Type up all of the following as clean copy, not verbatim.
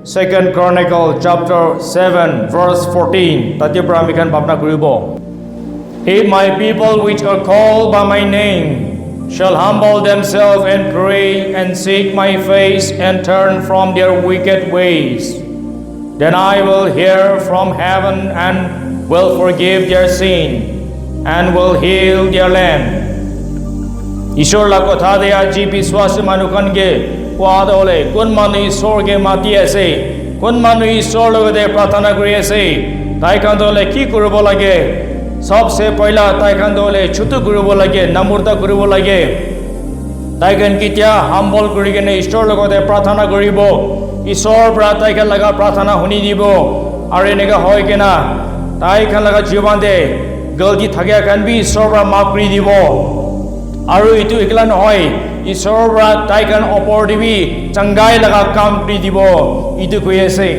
Second Chronicle chapter 7 verse 14. Tati paramikan bapna kuribo. If my people which are called by my name shall humble themselves and pray and seek my face and turn from their wicked ways, then I will hear from heaven and will forgive their sin and will heal their land. ईश्वर ला कथा दे आज विश्वास मानुकन के वाद होले कौन मानु ईश्वर के माती ऐसे कौन मानु ईश्वर लोग दे प्रार्थना करी ऐसे ताई कांदोले की करूबो लगे सबसे पहला ताई कांदोले छुतु करूबो लगे नम्रता करूबो लगे ताई कन कित्या हम्बल करी के ने ईश्वर लोग दे प्रार्थना करीबो ईश्वर प्रार्थना के लगा प्रार्थना होनी दीबो और इन्हें का होय के ना ताई कन लगा जीवन दे गलती थके कन भी ईश्वर पर माफ करी दीबो আৰু ইটো একলা নহয় ঈশ্বৰৰ পৰা তাইকান অপৰ দিবি চংগাই লগা কাম কৰি দিব ইটো কৈ আছে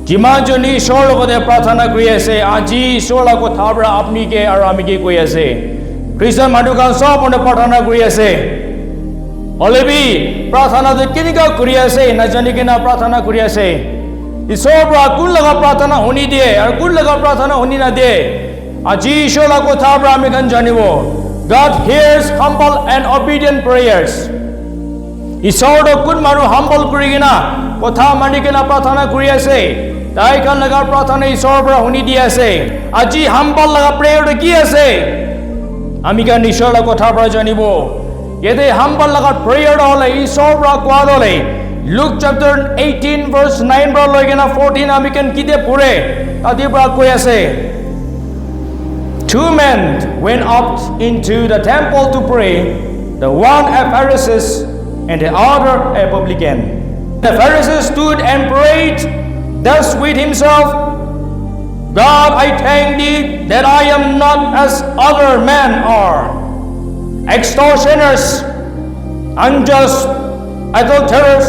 যিমানজনী ঈশ্বৰৰ লগতে প্ৰাৰ্থনা কৰি আছে আজি ঈশ্বৰৰ কথাৰ পৰা আপুনিকে আৰু আমিকে কৈ আছে খ্ৰীষ্টান মানুহকান সব মনে প্ৰাৰ্থনা কৰি আছে অলৰেডি প্ৰাৰ্থনা যে কেনেকা কৰি আছে নাজানি কিনা প্ৰাৰ্থনা কৰি আছে ঈশ্বৰৰ পৰা কোন লগা প্ৰাৰ্থনা শুনি দিয়ে আৰু কোন লগা প্ৰাৰ্থনা শুনি না দিয়ে আজি ঈশ্বৰৰ কথাৰ পৰা আমি গান জানিব God hears humble and obedient prayers. Ishor do kun manu humble kuri gina kotha mani kina prathana kuri ase tai kan laga prathana ishor pra huni di ase aji humble laga prayer do ki ase ami kan ishor la kotha pra janibo yede humble laga prayer do hole ishor pra kwa dole Luke chapter 18 verse 9 pra loi gina 14 ami kan kite pure adi pra koi ase Two men went up into the temple to pray, the one a Pharisee and the other a publican. The Pharisee stood and prayed thus with himself, God, I thank thee that I am not as other men are, extortioners, unjust, adulterers,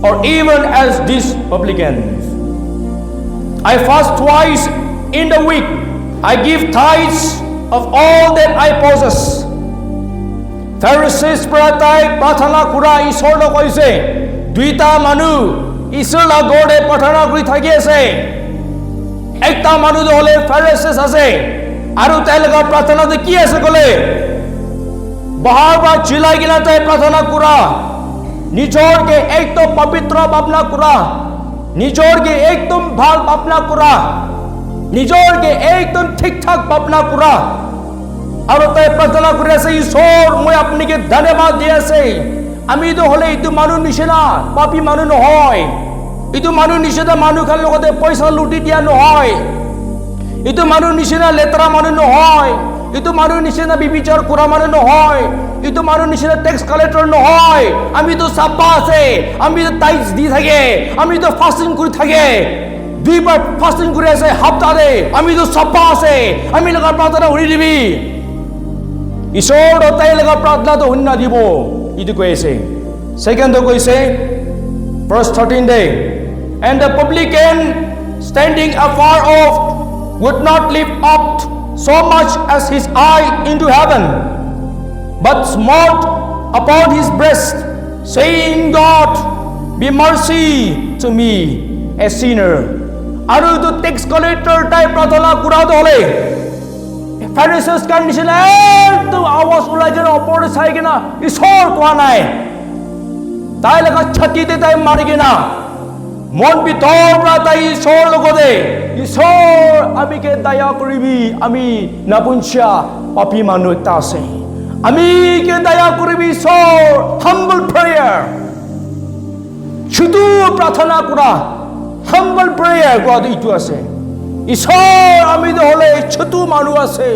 or even as these publicans. I fast twice in the week. I give tithes of all that I possess. Pharisees prathana kura ishor lo koise duita manu ishor la gode prathana kuri thaki ase ekta manu do hole Pharisees ase aru tai laga prathana de ki ase kole bahar ba chilai gina tai prathana kura nijor ke ekdom pavitra bapna kura nijor ke ekdom bhal bapna kura নিজর কে একদম ঠিকঠাক ভাবনা করা আর তাই প্রার্থনা করে আছে ঈশ্বর মই আপনাকে ধন্যবাদ দিয়েছে আমি তো হলে ইটো মানুষ নিছেনা পাপী মানুষ নহয় ইটো মানুষ নিছেনা মানুষ খান লগতে পয়সা লুটি দিয়া নহয় ইটো মানুষ নিছেনা লেতরা মানুষ নহয় ইটো মানুষ নিছেনা বিবিচার করা মানুষ নহয় ইটো মানুষ নিছেনা ট্যাক্স কালেক্টর নহয় আমি তো সাপ্পা আছে আমি তো টাইটস দি থাকে আমি তো ফাস্টিং করে থাকে দুইবার ফাস্টিং করে আছে সপ্তাহে আমি তো সাপ্পা আছে আমি লগা প্রার্থনা শুনি দিবি ঈশ্বর তাই লগা প্রার্থনা তো শুনি না দিব ইটো কইছে সেকেন্ড কইছে verse 13 day and the publican standing afar off would not lift up so much as his eye into heaven but smote upon his breast saying God be mercy to me a sinner আৰু তো tax collector type প্রার্থনা করা হলে ফ্যারিসিস condition তো আওয়াজ উলাই যেন অপরে চাই কিনা ঈশ্বর কোয়া নাই তাই লাগা ছাতিতে তাই মারি কিনা মন ভিতর পৰা তাই ঈশ্বৰ লগতে ঈশ্বৰ আমি কে দয়া কৰিবি আমি নাপুঞ্চা পাপী মানুহ এটা আছে আমি কে দয়া কৰিবি ঈশ্বর হাম্বল প্রেয়ার শুধু প্রার্থনা করা humble prayer God ইটো আছে ঈশ্বর আমি তো হলে ছোট মানুষ আছে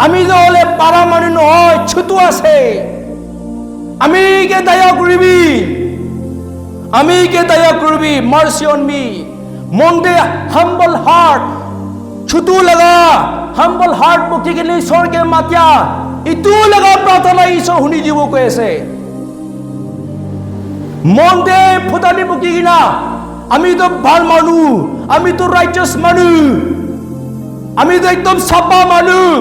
আমি তো হলে পারা মানুষ নহয় ছোট আছে আমি কে দয়া করবি mercy on me মনতে humble heart ছোট লাগা humble heart বকি গেলে ঈশ্বরকে মাতিয়া ইটো লাগা প্রার্থনা ঈশ্বর শুনি দিব কৈ আছে মনতে ফুটানি বকি কিনা আমি তো ভাল মানুষ আমি তো রাইচাস মানুষ আমি তো একদম সাপ্পা মানুষ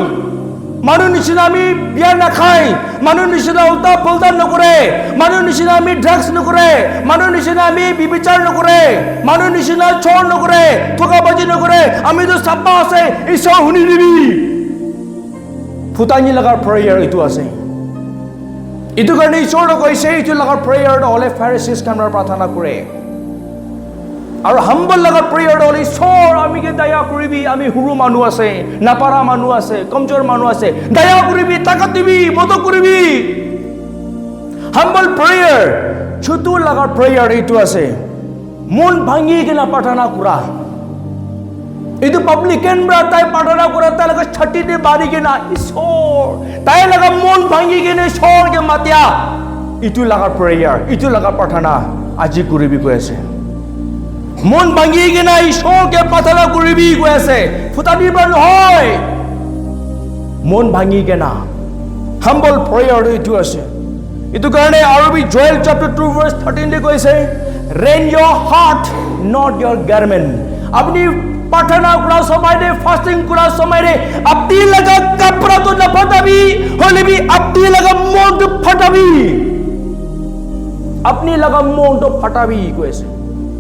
মানুহ নিচিনা আমি বিয়া নাখাই, মানুহ নিচিনা উল্টা পুল্টা নকৰে, মানুহ নিচিনা আমি ড্ৰাগছ নকৰে, মানুহ নিচিনা আমি বিবিচাৰ নকৰে, মানুহ নিচিনা চোৰ নকৰে, ঠগাবাজি নকৰে, আমিতো চাপা আছে, ঈশ্বৰ শুনি দিবি। ফুটানি লগাৰ প্ৰেয়াৰ এইটো আছে। এইটো কাৰণে ঈশ্বৰে কৈছে এইটো লগাৰ প্ৰেয়াৰ হ'লে ফাৰিছিছ কামৰ প্ৰাৰ্থনা কৰে। আৰু হাম্বল লগাৰ প্ৰেয়াৰ হ'লে ঈশ্বৰ আমিকে দয়া কৰিবি, আমি সৰু মানুহ আছে, নাপাৰা মানুহ আছে, কমজোৰ মানুহ আছে, দয়া কৰিবি, তাকাত দিবি, মদত কৰিবি। হাম্বল প্ৰেয়াৰ ছোটো লগাৰ প্ৰেয়াৰ এইটো আছে, মন ভাঙি কিনা প্ৰাৰ্থনা কৰা। এইটো পাব্লিকেন ব্ৰা তাই প্ৰাৰ্থনা কৰা, তাই লগা ছাতিতে বাঢ়ি কিনা ঈশ্বৰ তাই লগা মন ভাঙি কিনে ঈশ্বৰকে মাতিয়া, ইটো লগাৰ প্ৰেয়াৰ, ইটো লগাৰ প্ৰাৰ্থনা আজি কৰিবি কৈ আছে। মন ভাঙি কিনা ঈশ্বৰকে প্ৰাৰ্থনা কৰিবি কৈ আছে, ফুটানিব নহয়, মন ভাঙি কিনা হাম্বল প্ৰেয়াৰ এইটো আছে। এইটো কাৰণে আৰবী জয়েল চেপ্টাৰ 2 verse 13 কৈছে, ৰেন ইয়ৰ হাৰ্ট নট ইয়ৰ গাৰমেণ্ট। আপুনি प्रार्थना करा समय दे, फास्टिंग करा समय दे, अपनी लगा कपड़ा तो न फटाबी, होले भी अपनी लगा मोन तो फटाबी, अपनी लगा मोन तो फटाबी कैसे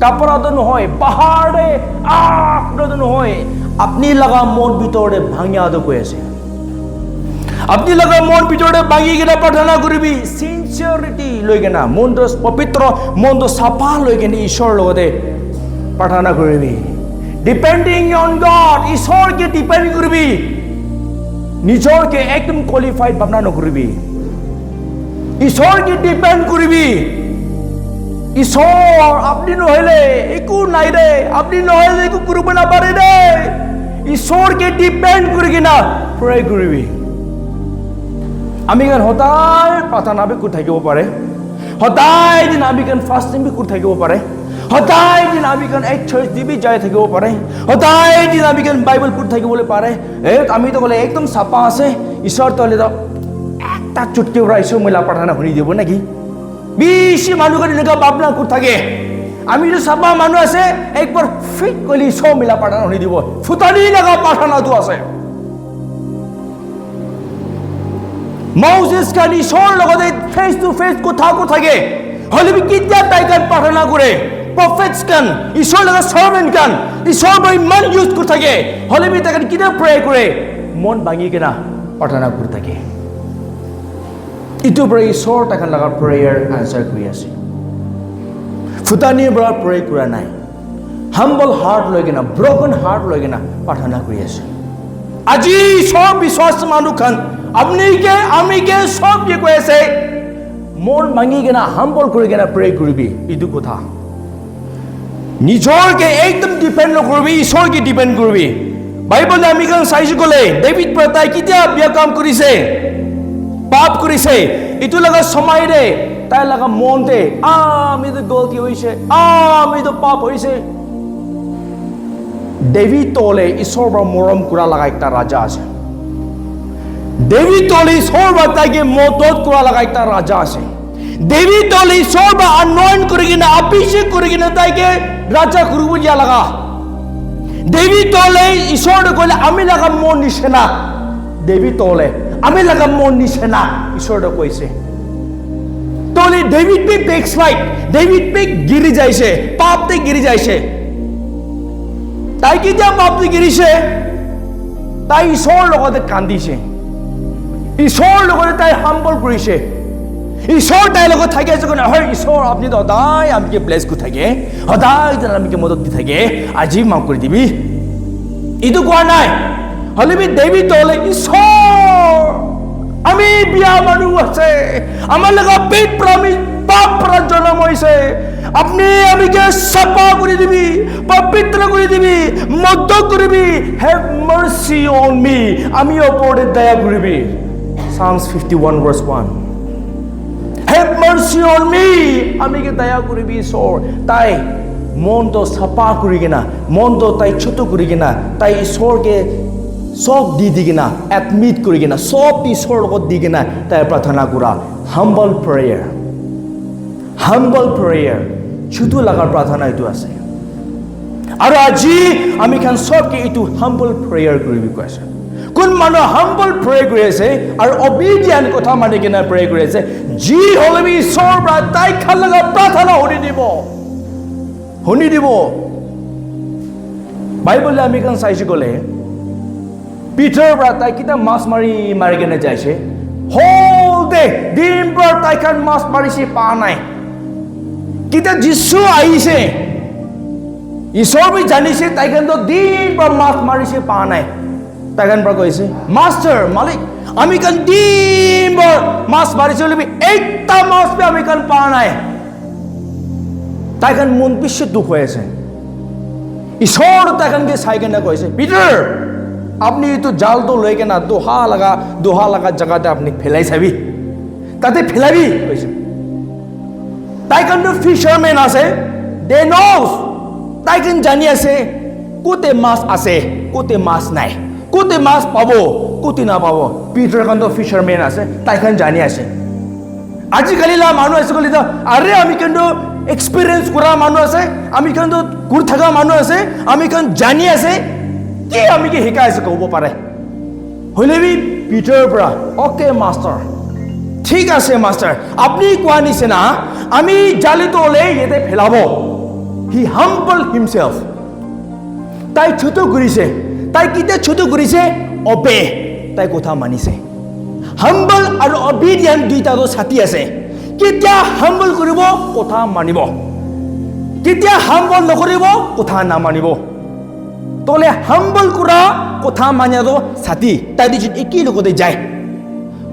कपड़ा तो न होए, बाहर दे आँख तो न होए, अपनी लगा मोन भीतर दे भांगिया तो कैसे, अपनी लगा मोन भीतर दे भांगी के ना प्रार्थना करी भी, सिंसियरिटी लोगे ना, मोन तो पवित्र, मोन तो साफा लोगे नहीं, ईश्वर लोगे दे प्रार्थना करी भी। Depending on God, Ishwar K depend करबी, निजर के एकदम क्वालिफाइड भावना नकरबी, ईश्वर के डिपेंड करबी। ईश्वर अपनी নহলে একো নাই রে, আপনি নহলে একো করব না পারে রে, ईश्वर के डिपेंड করি কিনা প্রে করবি। আমি গান হতাই প্রার্থনা বি করে থাকিব পারে, হতাই দিন আমি গান ফাস্টিং বি করে থাকিব পারে, হতাই দিন আমি কেন এক চার্চ দিবি যাই থাকিব পারে, হতাই দিন আমি কেন বাইবেল পড়ে থাকিবলে পারে। আমি তো বলে একদম সাপা আছে, ঈশ্বর তো একটা চুটকি ওরা ঈশ্বর মহিলা প্রার্থনা শুনি দিব নাকি? বেশি মানুষ এনেকা ভাবনা করে থাকে, আমি তো সাপা মানুষ আছে একবার ফিট করলে ঈশ্বর মহিলা প্রার্থনা শুনি দিব, ফুটানি লগা প্রার্থনাটো আছে। মৌসেস কান ঈশ্বর লগতে ফেস টু ফেস কথা কৈ থাকে, হলে কেতিয়া তাই কান প্রার্থনা করে, prophets kan, ঈশ্বর লগা servant kan, ঈশ্বর বই মান ইউজ করে থাকে, হলে বি তাকে কিনা প্রে করে মন ভাঙি কিনা প্রার্থনা করে থাকে। ইটো পরে ঈশ্বর তাকে লগা প্রেয়ার আনসার করে আছে। ফুটানি বড় প্রে করা নাই, হাম্বল হার্ট লৈ কিনা, ব্রোকেন হার্ট লৈ কিনা প্রার্থনা করে আছে। আজি সব বিশ্বাস মানুষ খান আপনি কে আমি কে সব কি কৈ আছে, মন ভাঙি কিনা হাম্বল করে কিনা প্রে করবি, ইটো কথা। নিজরকে একদম ডিপেন্ড নকরবি, ঈশ্বরকে ডিপেন্ড করবি। বাইবেলে আমি কারণ চাইছো গলে ডেভিড তাই কেতিয়া বিয়া কাম করিছে, পাপ করিছে, ইটো লগা সময় রে তাই লগা মনতে আমি তো গলতি হয়েছে, আমি তো পাপ হয়েছে। ডেভিড তলে ঈশ্বর মরম করা লাগা একটা রাজা আছে, ডেভিড তলে ঈশ্বর তাইকে মদত করা লাগা একটা রাজা আছে, ডেভিড তলে ঈশ্বর আনয়ন করে কিনা অভিষেক করে কিনা তাইকে রাজা করব যা লাগা। ডেভিড তলে ঈশ্বর কইলে আমি লাগা মন নিছে না, ডেভিড তলে আমি লাগা মন নিছে না, ঈশ্বর কইছে। তলে ডেভিড পে বেকস্লাইড, ডেভিড পে গিরি যাইছে, পাপতে গিরি যাইছে। তাই কি যা পাপতে গিরিছে, তাই ঈশ্বর লগতে কান্দিছে, ঈশ্বর লগতে তাই হাম্বল করিছে। ঈশ্বর তাই লগত থাকে যখন হয় ঈশ্বর আপনি তো সদায় আমাকে ব্লেস করে থাকে, সদায় যেন আমাকে মদত দি থাকে, আজি মাফ করে দিবি, ইটো কোয়া নাই। হলে বি ডেভিড তলে ঈশ্বর আমি বিয়া মানুষ আছে, আমার লগা পেট প্রামি পাপ পরা জন্ম হয়েছে, আপনি আমাকে সাফা করে দিবি, পবিত্র করে দিবি, মদ্য করবি, হ্যাভ মার্সি অন মি, আমি ওপরে দয়া করবি। Psalms 51 verse 1, have mercy on me, আমি কে দয়া করবি ঈশ্বর। তাই মন তো সাফা করি কিনা, মন তো তাই ছোট করি কিনা, তাই ঈশ্বরকে সব দি কিনা এডমিট করি কিনা, সব ঈশ্বর লগত দি কিনা তাই প্রার্থনা করা। হাম্বল প্রেয়ার, হাম্বল প্রেয়ার শুধু লাগার প্রার্থনা এইটো আছে। আর আজি আমি খান সবকে এইটো হাম্বল প্রেয়ার করিবি কৈছে। কোন মানুহ হাম্বল প্ৰে কৰি আছে আৰু অবিডিয়েন্ট কথা মানি কিনে প্ৰে কৰি আছে যি হ'লে ঈশ্বৰৰ পৰা তাই খাল লগা প্ৰাৰ্থনা শুনি দিব বাইবলে আমি কান চাইছো গলে পিটাৰ পৰা তাই কিটা মাছ মাৰি কিনে যাইছে হোল ডে দিনভৰ তাইখন মাছ মাৰিছে পা নাই কিটা যিশু আহিছে ঈশ্বৰ বি জানিছে তাইখন তো দিনভৰ মাছ মাৰিছে পা নাই তাইখন পৰা কৈছে মাষ্টাৰ মালিক আমি কান দিনভৰ মাছ মাৰিছে বুলি একটা মাছ বি আমি কান পা নাই তাইখন মন পিছে দুখ হৈ আছে ঈশ্বৰ তাইখনকে চাই কেনে কৈছে পিটাৰ আপনি তো জালটো লৈ কেনে দোহা লগা জায়গাতে আপনি ফেলাই চাবি তাতে ফেলাবি কৈছে তাইখন তো ফিচাৰমেন আছে দে ন'জ তাইখন জানি আছে কোতে মাছ আছে কোতে মাছ নাই কোতে মাছ পাব কোতে নাপাব পিটাৰ খন তো ফিচাৰমেন আছে তাইখন জানি আছে আজিকালি মানুহ আছে কলি আৰে আমি কিন্তু এক্সপিৰিয়েন্স কৰা মানুহ আছে আমি কিন্তু গুৰ থকা মানুহ আছে আমি কিন্তু জানি আছে কি আমি কি শিকাই আছে ক'ব পাৰে হলেবি পিটাৰ পৰা ওকে মাষ্টাৰ ঠিক আছে মাষ্টাৰ আপনি কোৱা নিচিনা আমি জালিটো ওলে ইয়াতে ফেলাব হি হাম্বল হিমসেলফ তাই ছোট কৰিছে তাই কিতে ছোট কৰিছে অবে তাই কথা মানিছে হাম্বল আৰু অবিডিয়েন্ট দুইটাটো ছাতি আছে কেতিয়া হাম্বল কৰিব কথা মানিব কেতিয়া হাম্বল নকৰিব কথা নামানিব তোলে হাম্বল কৰা কথা মানিয়াটো ছাতি তাই দিন একেই লগতে যায়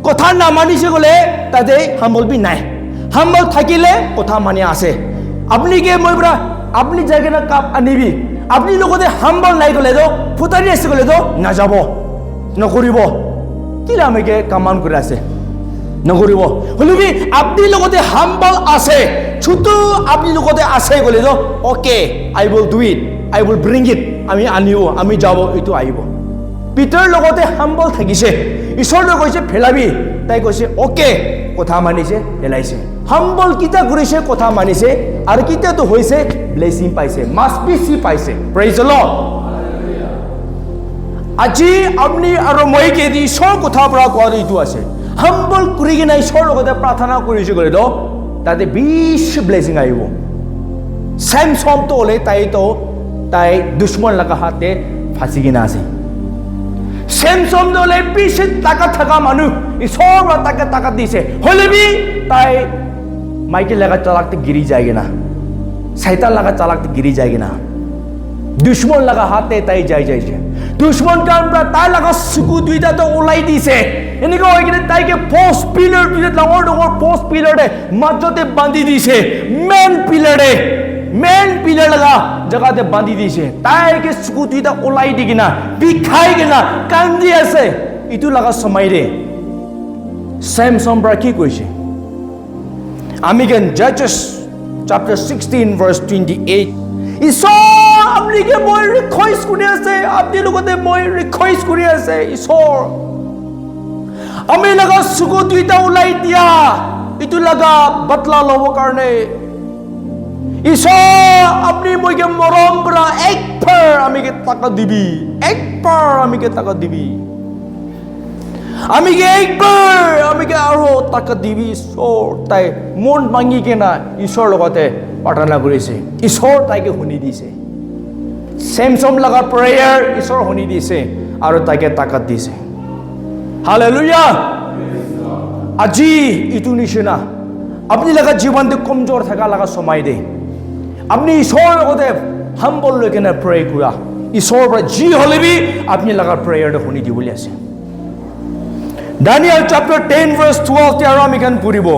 কথা নামানিছে গলে তাতে হাম্বল বি নাই হাম্বল থাকিলে কথা মানিয়া আছে আপনি কে মই পৰা আপনি জায়গা না কাপ আনিবি আপনি লগতে হাম্বল নাই গলে তো ফুটানি আছে গলে তো নাযাব নকৰিব কি লামেকে কামান কৰি আছে নকৰিব হলিবি আপনি লগতে হাম্বল আছে ছোট আপনি লগতে আছে গলে তো okay I will do it I will bring it আমি আনিব আমি যাব এটো আইব পিটাৰ লগতে হাম্বল থাকিছে ঈশ্বৰে কৈছে ফেলাবি তাই কৈছে ওকে কথা মানিছে ফেলাইছে হাম্বল কিটা কৰিছে কথা মানিছে আৰু কিটাটো হৈছে ব্লেসিং পাইছে মাছপিসি পাইছে প্ৰেজ দ্য লৰ্ড আজি আপনি আৰু মই কে দি ঈশ্বৰ কথা পৰা কোৱা এইটো আছে হাম্বল কৰি কিনে ঈশ্বৰৰ লগতে প্ৰাৰ্থনা কৰিছে গলে তো তাতে 20 ব্লেসিং আহিব স্যামসন তো ওলে তাই দুশ্মন লগা হাতে ফাঁসি কিনা আছে স্যামসন দলে পিছে টাকা থাকা মানুহ ঈশ্বৰ তাকে টাকা দিছে হলেবি তাই মাইকে লাগা চালাকতে গিরি যায় না শয়তান লাগা চালাকতে গিরি যায় না দুশ্মন লগা হাতে তাই যাইছে দুশ্মন কান তাই লগা সুকু দুইটা তো ওলাই দিছে এনেকৈ হৈ কিনে তাইকে পোস্ট পিলাৰ দুইটা ডাঙৰ পোস্ট পিলাৰে মাজতে বান্ধি দিছে মেন পিলাৰ লগা জগাতে বান্ধি দিছে তাইকে সুকু দুইটা ওলাই দি কিনা বিখাই কিনা কান্দি আছে ইটো লগা সময়ৰে স্যামসন পৰা কি কৈছে আমি কেন জাজেছ chapter 16 verse 28 ঈশ্বৰ আপনি কে মই ৰিকুৱেষ্ট কৰি আছে আপনি লগতে মই ৰিকুৱেষ্ট কৰি আছে ঈশ্বৰ আমি লগা সুকু দুইটা ওলাই দিয়া ইটো লগা বদলা ল'ব কাৰণে ঈশ্বৰ আপনি মই কে মৰম পৰা একবাৰ আমি কে টাকা দিবি একবাৰ আমি কে টাকা দিবি আমি কে একবাৰ আমি কে আৰু টাকা দিবি ঈশ্বৰ তাই মন ভাঙি কেনা ঈশ্বৰ লগতে প্ৰাৰ্থনা কৰিছে ঈশ্বৰ তাইকে শুনি দিছে স্যামসন লগা প্ৰেয়াৰ ঈশ্বৰ শুনি দিছে আৰু তাইকে টাকা দিছে হালেলুয়া আজি ইটো নিচিনা আপনি লগা জীৱনটো কমজোৰ থাকা লগা সময় দে আপনি ঈশ্বৰৰ লগতে হাম্বল লৈ কেনে প্ৰে কৰা ঈশ্বৰৰ পৰা যি হলেবি আপনি লগা প্ৰেয়াৰটো শুনি দিবলৈ আছে Daniel chapter 10 verse 12 তে আৰু আমি কান পঢ়িব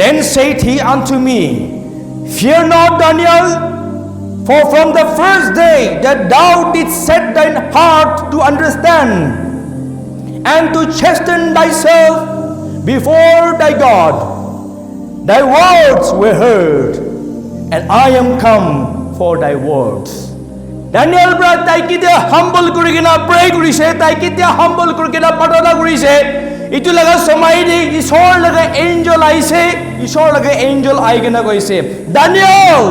Then said he unto me Fear not Daniel for from the first day that thou didst set thine heart to understand and to chasten thyself before thy God thy words were heard and I am come for thy words Daniel bra তাই কিতে হাম্বল কৰি কিনা pray কৰিছে তাই কিতে হাম্বল কৰি কিনা প্ৰাৰ্থনা কৰিছে ইটো লগা সময় দি ঈশ্বৰ লগা এঞ্জেল আইছে ঈশ্বৰ লগা এঞ্জেল আই কিনা কৈছে দানিয়েল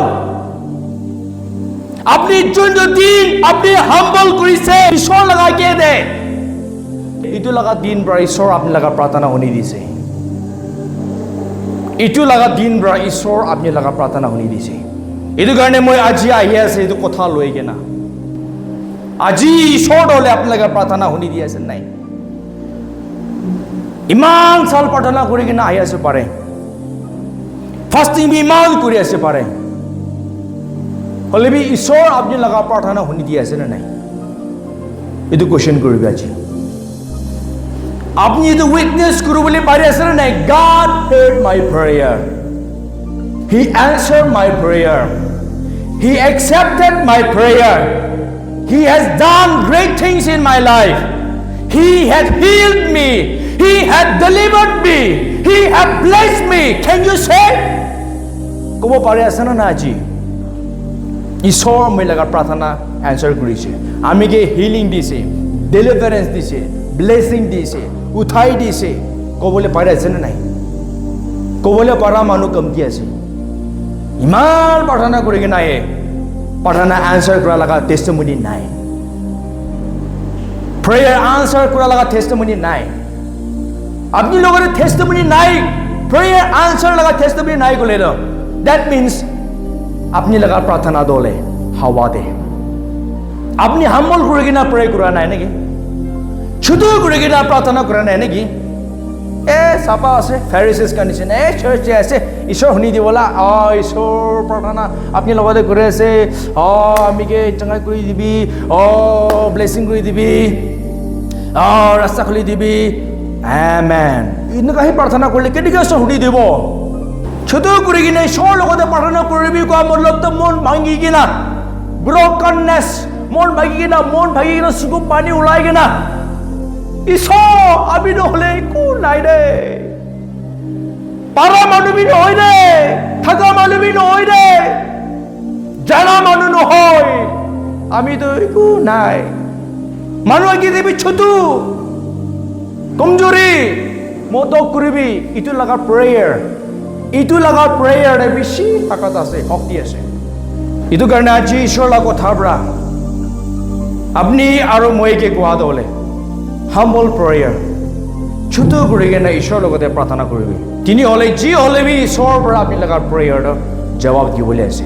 আপনি যোনটো দিন আপনি হাম্বল কৰিছে ঈশ্বৰ লগা কে দে ইটো লগা দিন পৰা ঈশ্বৰ আপুনি লগা প্ৰাৰ্থনা শুনি দিছে ইটো লগা দিন পৰা ঈশ্বৰ আপুনি লগা প্ৰাৰ্থনা শুনি দিছে এইটো কাৰণে মই আজি আহি আছে এইটো কথা লৈ কিনা আজি ঈশ্বৰ দলে আপুনি লগা প্ৰাৰ্থনা শুনি দি আছে নাই ইমান চাল প্ৰাৰ্থনা কৰি কিনা আহি আছে পাৰে ফাষ্টিং ইমান কৰি আছে পাৰে হলে বি ঈশ্বৰ আপুনি লগা প্ৰাৰ্থনা শুনি দি আছে নাই এইটো কোৱেশ্চন কৰিবি আজি আপনি এইটো উইটনেছ কৰিব বুলি পাৰি আছে নাই God heard my prayer He answered my prayer He accepted my prayer He has done great things in my life He had healed me He had delivered me He had blessed me Can you say ক'ব পাৰি আছে না আজি ঈশ্বৰ মই লগা প্ৰাৰ্থনা answer কৰিছে আমিকে হিলিং দিছে ডেলিভাৰেন্স দিছে ব্লেসিং দিছে উঠাই দিছে ক'বলৈ পাৰি আছে না নাই ক'বলৈ পাৰা মানুহ কমতি আছে ইমান প্ৰাৰ্থনা কৰি কি নাই প্ৰাৰ্থনা এনসাৰ কৰা লগা টেষ্টিমনি নাই প্ৰেয়াৰ এনসাৰ কৰা লগা টেষ্টিমনি নাই আপনি লগৰে টেষ্টিমনি নাই প্ৰেয়াৰ এনসাৰ লগা টেষ্টিমনি নাই ক'লে ন দ্যাট মিন্স আপনি লগা প্ৰাৰ্থনা দলে হাৱা দে আপনি হাম্বল কৰি কিনা প্ৰে কৰা নাই নেকি ছুটু কৰি কিনা প্ৰাৰ্থনা কৰা নাই নেকি চাপা আছে ফেৰিচিছ কণ্ডিশ্যন চাৰ্চে আছে ঈশ্বৰ শুনি দিবলা ঈশ্বৰ প্ৰাৰ্থনা আপনি লগতে কৰি আছে আমিকে চঙাই কৰি দিবি ব্লেছিং কৰি দিবি ৰাস্তা খুলি দিবি আমেন এনেকুৱা প্ৰাৰ্থনা কৰিলে কেনেকৈ ঈশ্বৰ শুনি দিব ছুটু কৰি কিনে ঈশ্বৰৰ লগতে প্ৰাৰ্থনা কৰিবি কোৱা মতলবটো মন ভাঙি কিনা ব্ৰকননেছ মন ভাঙি কিনা চকু পানী ওলাই কিনা ঈশ্বৰ আমি নহ'লে একো নাই দে পাৰা মানুহ বি নহয় দে থকা মানুহ বি নহয় দে জানা মানুহ নহয় আমিতো একো নাই মানুহ কি দিবি ছুটু কমজোৰি মতক কৰিবি ইটো লগা প্ৰেয়াৰ বেছি তাকত আছে শক্তি আছে এইটো কাৰণে আজি ঈশ্বৰৰ লগা কথাৰ পৰা আপনি আৰু মইকে কোৱা দলে humble prayer ছুটু কৰি কিনে ঈশ্বৰৰ লগতে প্ৰাৰ্থনা কৰিবি তিনি হ'লে যি হ'লে বি ঈশ্বৰৰ পৰা আপুনি লগা প্ৰেয়াৰ জবাব দিবলৈ আছে